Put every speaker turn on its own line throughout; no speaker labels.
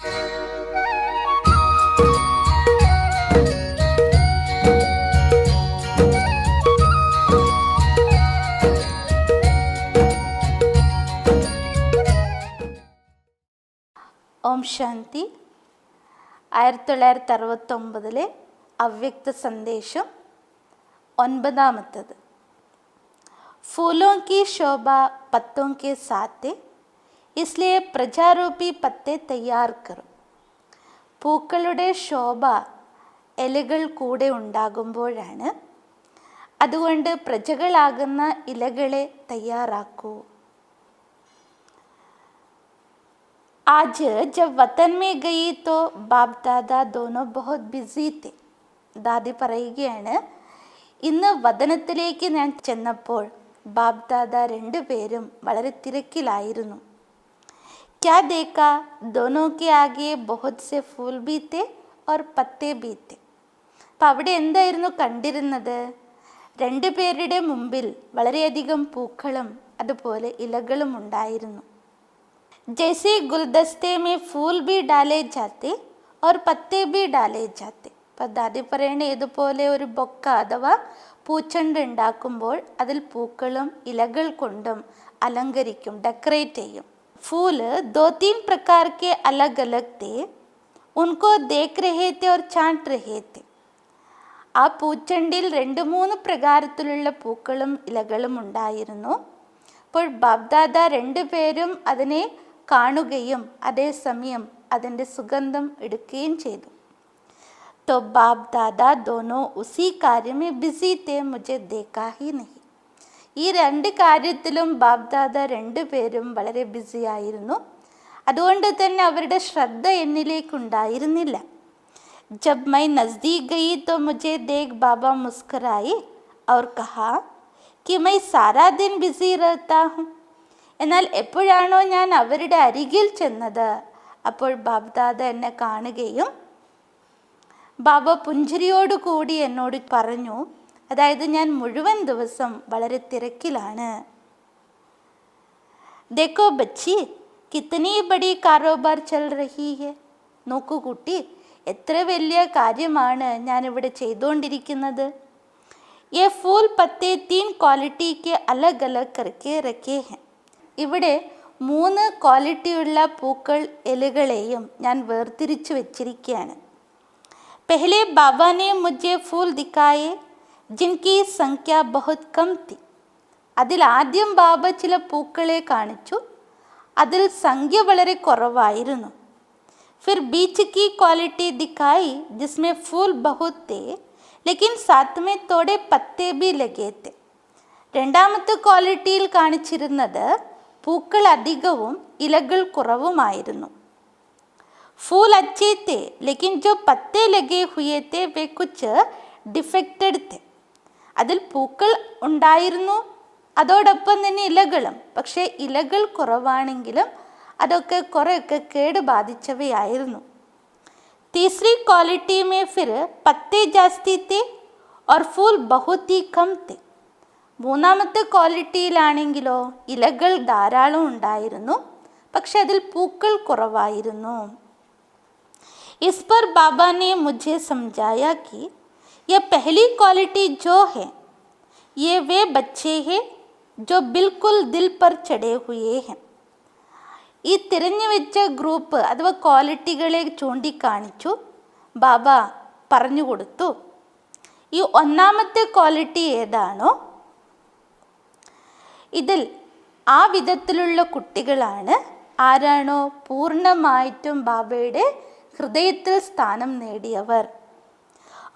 ഓം ശാന്തി. 1969 അവ്യക്ത സന്ദേശം 9. फूलों की शोभा पत्तों के साथ है, इसलिए प्रजारूपी पत्ते तैयार करो. പൂക്കളുടെ ശോഭ ഇലകൾ കൂടെ ഉണ്ടാകുമ്പോഴാണ്. അതുകൊണ്ട് പ്രജകളാകുന്ന ഇലകളെ തയ്യാറാക്കൂ. आज जब वतन में गई तो बाप दादा दोनों बहुत बिजी थे. ദാദി പറയുകയാണ്, ഇന്ന് വതനത്തിലേക്ക് ഞാൻ ചെന്നപ്പോൾ ബാപ് ദാദ രണ്ടുപേരും വളരെ തിരക്കിലായിരുന്നു. क्या देखा, दोनों के आगे बहुत से फूल भी थे और पत्ते भी थे. അപ്പം അവിടെ എന്തായിരുന്നു കണ്ടിരുന്നത്? രണ്ടുപേരുടെ മുമ്പിൽ വളരെയധികം പൂക്കളും അതുപോലെ ഇലകളും ഉണ്ടായിരുന്നു. जैसे गुलदस्ते में फूल भी डाले जाते और पत्ते भी डाले जाते. അപ്പം ദാദി പറയണ ഇതുപോലെ ഒരു ബൊക്ക അഥവാ പൂച്ചണ്ട് ഉണ്ടാക്കുമ്പോൾ അതിൽ പൂക്കളും ഇലകൾ കൊണ്ടും അലങ്കരിക്കും, ഡെക്കറേറ്റ് ചെയ്യും. फूल 2-3 प्रकार के अलग अलग थे, उनको देख रहे थे और चाट रहे थे. ആ പൂച്ചണ്ടിൽ 2-3 പ്രകാരത്തിലുള്ള പൂക്കളും ഇലകളും ഉണ്ടായിരുന്നു. അപ്പോൾ ബാബ്ദാദ രണ്ടുപേരും അതിനെ കാണുകയും അതേസമയം അതിൻ്റെ സുഗന്ധം എടുക്കുകയും ചെയ്തു. तो बाप दादा दोनों उसी कार्य में बिजी थे, मुझे देखा ही नहीं. ഈ രണ്ട് കാര്യത്തിലും ബാപ് ദാദ രണ്ടുപേരും വളരെ ബിസി ആയിരുന്നു. അതുകൊണ്ട് തന്നെ അവരുടെ ശ്രദ്ധ എന്നിലേക്കുണ്ടായിരുന്നില്ല. जब मैं नज़दीक गई तो मुझे देख बाबा मुस्कुराए और कहा कि मैं सारा दिन बिजी रहता हूँ. എന്നാൽ എപ്പോഴാണോ ഞാൻ അവരുടെ അരികിൽ ചെന്നത് അപ്പോൾ ബാപ് ദാദ എന്നെ കാണുകയും ബാബ പുഞ്ചിരിയോടുകൂടി എന്നോട് പറഞ്ഞു, അതായത് ഞാൻ മുഴുവൻ ദിവസം വളരെ തിരക്കിലാണ്. देखो बच्ची, कितनी बड़ी कारोबार चल रही है. നോക്കൂ കുട്ടി, എത്ര വലിയ കാര്യമാണ് ഞാനിവിടെ ചെയ്തുകൊണ്ടിരിക്കുന്നത്. ये फूल पत्ते 3 क्वालिटी के अलग अलग करके रखे हैं. ഇവിടെ 3 ക്വാളിറ്റിയുള്ള പൂക്കൾ ഇലകളെയും ഞാൻ വേർതിരിച്ചു വെച്ചിരിക്കുകയാണ്. पहले बाबा ने मुझे फूल दिखाए जिनकी संख्या बहुत कम थी. അതിൽ ആദ്യം ബാബ ചില പൂക്കളെ കാണിച്ചു, അതിൽ സംഖ്യ വളരെ കുറവായിരുന്നു. फिर बीच की क्वालिटी दिखाई जिसमें फूल बहुत थे लेकिन साथ में थोड़े पत्ते भी लगे थे. രണ്ടാമത്തെ ക്വാളിറ്റിയിൽ കാണിച്ചിരുന്നത് പൂക്കൾ അധികവും ഇലകൾ കുറവുമായിരുന്നു. फूल अच्छे थे लेकिन जो पत्ते लगे हुए थे वे कुछ डिफेक्टेड थे. അതിൽ പൂക്കൾ ഉണ്ടായിരുന്നു, അതോടൊപ്പം തന്നെ ഇലകളും. പക്ഷേ ഇലകൾ കുറവാണെങ്കിലും അതൊക്കെ കുറേയൊക്കെ കേട് ബാധിച്ചവയായിരുന്നു. तीसरी क्वालिटी में फिर पत्ते जास्ती थे और फूल बहुत ही कम थे. മൂന്നാമത്തെ ക്വാളിറ്റിയിലാണെങ്കിലോ ഇലകൾ ധാരാളം ഉണ്ടായിരുന്നു, പക്ഷെ അതിൽ പൂക്കൾ കുറവായിരുന്നു. इस पर बाबा ने मुझे समझाया कि यह पहली क्वालिटी जो है ये वे बच्चे हैं जो बिल्कुल दिल पर चढ़े हुए हैं. ഈ തിരഞ്ഞു വെച്ച ഗ്രൂപ്പ് അഥവാ ക്വാളിറ്റികളെ ചൂണ്ടിക്കാണിച്ചു ബാബ പറഞ്ഞു കൊടുത്തു. ഈ ഒന്നാമത്തെ ക്വാളിറ്റി ഏതാണോ ഇതിൽ ആ വിധത്തിലുള്ള കുട്ടികളാണ് ആരാണോ പൂർണ്ണമായിട്ടും ബാബയുടെ ഹൃദയത്തിൽ സ്ഥാനം നേടിയവർ.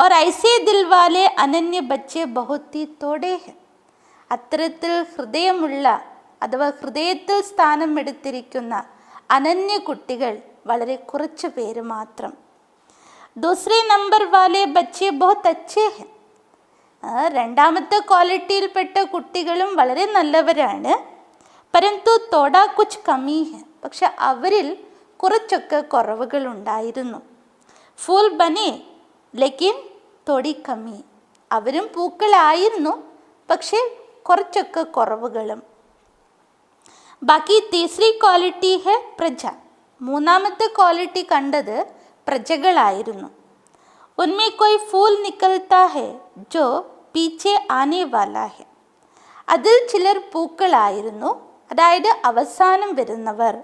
और ऐसे दिल वाले अनन्य बच्चे बहुत ही थोड़े हैं. അത്തരത്തിൽ ഹൃദയമുള്ള അഥവാ ഹൃദയത്തിൽ സ്ഥാനം എടുത്തിരിക്കുന്ന അനന്യ കുട്ടികൾ വളരെ കുറച്ച് പേര് മാത്രം. दूसरे नंबर वाले बच्चे बहुत अच्छे हैं. രണ്ടാമത്തെ ക്വാളിറ്റിയിൽപ്പെട്ട കുട്ടികളും വളരെ നല്ലവരാണ്. परंतु थोड़ा कुछ कमी है. പക്ഷെ അവരിൽ കുറച്ചൊക്കെ കുറവുകൾ ഉണ്ടായിരുന്നു. फूल बने लेकिन थोड़ी कमी. അവരും പൂക്കളായിരുന്നു, പക്ഷെ കുറച്ചൊക്കെ കുറവുകളും. ബാക്കി तीसरी क्वालिटी है प्रजा. മൂന്നാമത്തെ ക്വാളിറ്റി കണ്ടത് പ്രജകളായിരുന്നു. ഉന്മേ കോയി ഫൂൽ നിക്കൽത്താ ഹെ ജോ പീച്ചെ ആനെ വാലാ ഹെ. അതിൽ ചിലർ പൂക്കളായിരുന്നു, അതായത് അവസാനം വരുന്നവർ.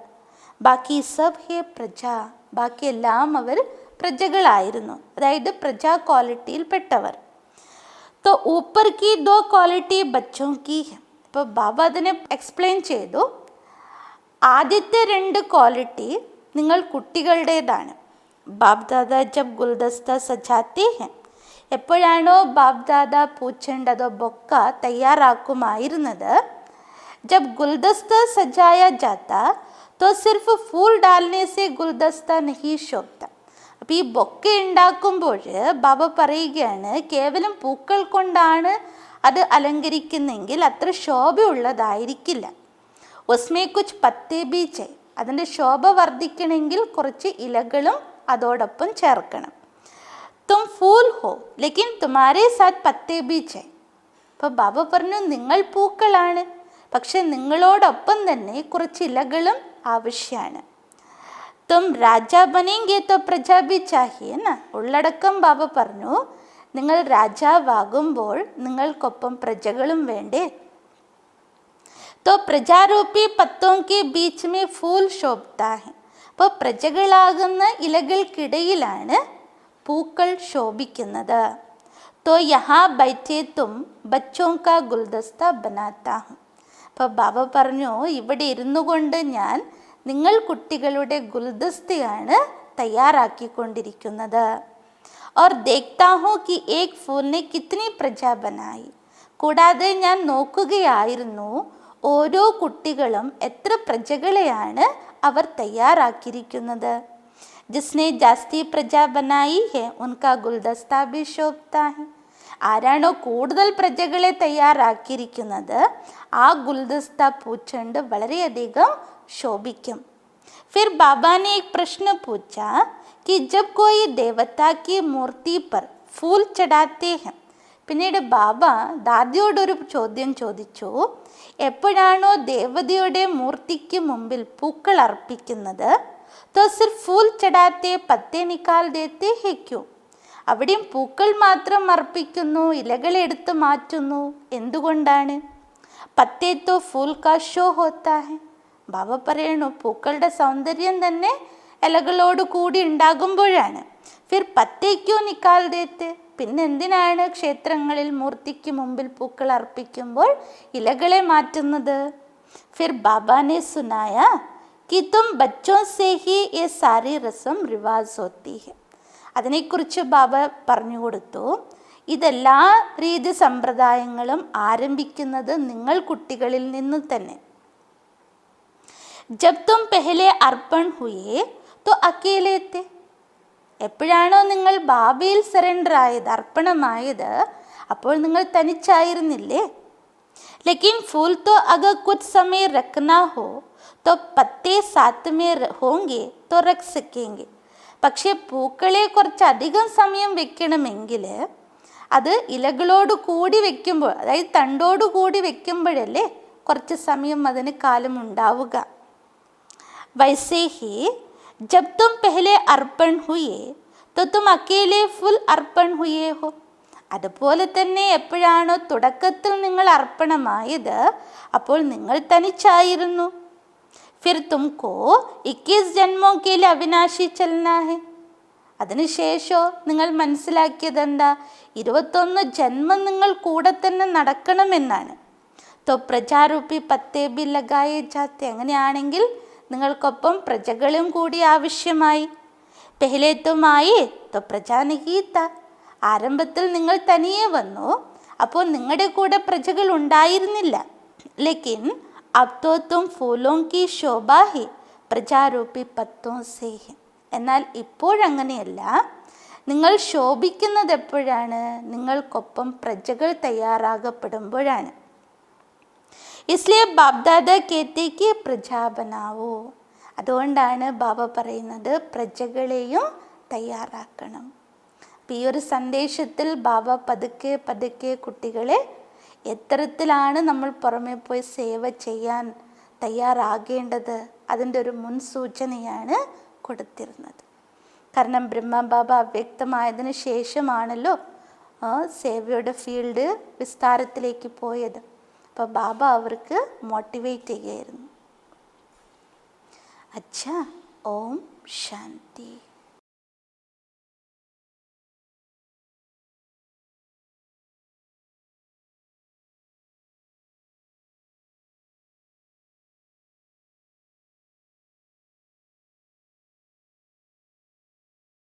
ബാക്കി സബ് ഹെ പ്രജ, ബാക്കിയെല്ലാം അവർ പ്രജകളായിരുന്നു, അതായത് പ്രജാ ക്വാളിറ്റിയിൽപ്പെട്ടവർ. तो ऊपर की 2 क्वालिटी बच्चों की है. ഇപ്പോൾ ബാബ അതിനെ എക്സ്പ്ലെയിൻ ചെയ്തു. ആദ്യത്തെ 2 ക്വാളിറ്റി നിങ്ങൾ കുട്ടികളുടേതാണ്. ബാബ് ദാദ ജബ് ഗുൽദസ്ത സജാത്തെ ഹെ, എപ്പോഴാണോ ബാബ് ദാദ പൂച്ചേണ്ടതോ ബൊക്ക തയ്യാറാക്കുമായിരുന്നത്, ജബ് ഗുൽദസ്ത സജായ ജാത്ത तो सिर्फ फूल डालने से गुलदस्ता नहीं शोभता. അപ്പോൾ ഈ ബൊക്ക ഉണ്ടാക്കുമ്പോൾ ബാബ പറയുകയാണ്, കേവലം പൂക്കൾ കൊണ്ടാണ് അത് അലങ്കരിക്കുന്നെങ്കിൽ അത്ര ശോഭയുള്ളതായിരിക്കില്ല. ഉസ്മേ കുച്ച് പത്തേ ബി ചേ, അതിൻ്റെ ശോഭ വർദ്ധിക്കണമെങ്കിൽ കുറച്ച് ഇലകളും അതോടൊപ്പം ചേർക്കണം. തും ഫൂൽ ഹോ ലേക്കിൻ തുമാരേ സാത്ത് പത്തേ ബി ചേ. അപ്പോൾ ബാബ പറഞ്ഞു, നിങ്ങൾ പൂക്കളാണ്, പക്ഷെ നിങ്ങളോടൊപ്പം തന്നെ കുറച്ച് ഇലകളും ആവശ്യമാണ്. തും രാജാ ബനേംഗെ തോ പ്രജ ബി ചാഹിയെ ന. ഉള്ളടക്കം ബാബ പറഞ്ഞു, നിങ്ങൾ രാജാവാകുമ്പോൾ നിങ്ങൾക്കൊപ്പം പ്രജകളും വേണ്ടേ. तो പ്രജാരൂപി പത്തോं के बीच में फूल शोभता है. അപ്പോൾ പ്രജകളാകുന്ന ഇലകൾക്കിടയിലാണ് പൂക്കൾ ശോഭിക്കുന്നത്. तो यहाँ बैठे तुम बच्चों का गुलदस्ता बनाता हूँ. അപ്പോൾ ബാബ പറഞ്ഞു, ഇവിടെ ഇരുന്നു കൊണ്ട് ഞാൻ നിങ്ങൾ കുട്ടികളുടെ ഗുൽദസ്തയാണ് തയ്യാറാക്കിക്കൊണ്ടിരിക്കുന്നത്. और देखता हूँ कि एक फूल ने कितनी प्रजा बनाई. കൂടാതെ ഞാൻ നോക്കുകയായിരുന്നു ഓരോ കുട്ടികളും എത്ര പ്രജകളെയാണ് അവർ തയ്യാറാക്കിയിരിക്കുന്നത്. ജിസ്നെ ജാസ്തി പ്രജ ബനായി ഹെ ഉൻകാ ഗുൽദസ്താ ഭി ശോഭതാ ഹെ. ആരാണോ കൂടുതൽ പ്രജകളെ തയ്യാറാക്കിയിരിക്കുന്നത് ആ ഗുൽദസ്ത പൂച്ചണ്ട് വളരെയധികം ശോഭിക്കും. फिर बाबा ने एक प्रश्न पूछा कि जब कोई देवता की मूर्ति पर फूल चढ़ाते हैं. പിന്നീട് ബാബ ദാദിയോടൊരു ചോദ്യം ചോദിച്ചു, എപ്പോഴാണോ ദേവതയുടെ മൂർത്തിക്ക് മുമ്പിൽ പൂക്കൾ അർപ്പിക്കുന്നത്, तो सिर्फ फूल चढ़ाते पत्ते निकाल देते हैं क्यों? അവിടെയും പൂക്കൾ മാത്രം അർപ്പിക്കുന്നു, ഇലകൾ എടുത്ത് മാറ്റുന്നു, എന്തുകൊണ്ടാണ്? പത്തേ തോ ഫൂൽ കാ ഷോ ഹോത്താ ഹെ. ബാബ പറയണു, പൂക്കളുടെ സൗന്ദര്യം തന്നെ ഇലകളോട് കൂടി ഉണ്ടാകുമ്പോഴാണ്. ഫിർ പത്തേക്കോ നിക്കാൽ ദേത്തെ, പിന്നെന്തിനാണ് ക്ഷേത്രങ്ങളിൽ മൂർത്തിക്ക് മുമ്പിൽ പൂക്കൾ അർപ്പിക്കുമ്പോൾ ഇലകളെ മാറ്റുന്നത്? ഫിർ ബാബാനെ സുനായ कि तुम बच्चों से ही ये सारी रस्म रिवाज होती है. അതിനെക്കുറിച്ച് ബാബ പറഞ്ഞു കൊടുത്തു, ഇതെല്ലാ രീതി സമ്പ്രദായങ്ങളും ആരംഭിക്കുന്നത് നിങ്ങൾ കുട്ടികളിൽ നിന്ന് തന്നെ. ജബ് തും പെഹലെ അർപ്പൺ ഹുയേ തോ അക്കേലെ തെ. എപ്പോഴാണോ നിങ്ങൾ ബാബയിൽ സറണ്ടർ ആയത്, അർപ്പണമായത്, അപ്പോൾ നിങ്ങൾ തനിച്ചായിരുന്നില്ലേ. ലേക്കിൻ ഫൂൽ തോ അഗർ കുച്ച് സമയ രഖ്നാ ഹോ तो പത്തേ സാത്ത് മേ ഹോങ്കെ തോ രഖ് സക്കേങ്കെ. പക്ഷേ പൂക്കളെ കുറച്ചധികം സമയം വെക്കണമെങ്കിൽ അത് ഇലകളോട് കൂടി വെക്കുമ്പോൾ, അതായത് തണ്ടോട് കൂടി വെക്കുമ്പോഴല്ലേ കുറച്ച് സമയം അതിന് കാലം ഉണ്ടാവുക. വൈസേ ഹി ജബ് തും പെഹലെ അർപ്പൺ ഹുയേ തോ തും അക്കേലെ ഫുൽ അർപ്പൺ ഹുയേ ഹോ. അതുപോലെ തന്നെ എപ്പോഴാണോ തുടക്കത്തിൽ നിങ്ങൾ അർപ്പണമായത് അപ്പോൾ നിങ്ങൾ തനിച്ചായിരുന്നു. फिर तुमको 21 जन्मों के लिए अविनाशी चलना है. അതിനുശേഷം നിങ്ങൾ മനസ്സിലാക്കിയത് എന്താ? 21 ജന്മം നിങ്ങൾ കൂടെ തന്നെ നടക്കണമെന്നാണ്. തോ പ്രജാരൂപി പത്തേ ബി ലഗായേ ജാത്തെ. അങ്ങനെയാണെങ്കിൽ നിങ്ങൾക്കൊപ്പം പ്രജകളും കൂടി ആവശ്യമായി. പെഹലെ തുമായി തോ പ്രജാ നഹീത്ത. ആരംഭത്തിൽ നിങ്ങൾ തനിയെ വന്നു, അപ്പോൾ നിങ്ങളുടെ കൂടെ പ്രജകൾ ഉണ്ടായിരുന്നില്ല. ലേക്കിൻ अब तो तुम फूलों की शोभा ही പ്രജാരൂപി പത്തോं से है. എന്നാൽ ഇപ്പോഴങ്ങനെയല്ല. നിങ്ങൾ ശോഭിക്കുന്നത് എപ്പോഴാണ്? നിങ്ങൾക്കൊപ്പം പ്രജകൾ തയ്യാറാകപ്പെടുമ്പോഴാണ്. इसलिए बाप दादा कहते कि പ്രജാ ബനാവോ. അതുകൊണ്ടാണ് ബാബ പറയുന്നത് പ്രജകളെയും തയ്യാറാക്കണം. അപ്പം ഈ ഒരു സന്ദേശത്തിൽ ബാബ പതുക്കെ പതുക്കെ കുട്ടികളെ എത്തരത്തിലാണ് നമ്മൾ പുറമെ പോയി സേവ ചെയ്യാൻ തയ്യാറാകേണ്ടത് അതിൻ്റെ ഒരു മുൻസൂചനയാണ് കൊടുത്തിരുന്നത്. കാരണം ബ്രഹ്മബാബ അവ്യക്തമായതിനു ശേഷമാണല്ലോ സേവയുടെ ഫീൽഡ് വിസ്താരത്തിലേക്ക് പോയത്. അപ്പോൾ ബാബ അവർക്ക് മോട്ടിവേറ്റ് ചെയ്യുകയായിരുന്നു. അച്ഛാ, ഓം ശാന്തി.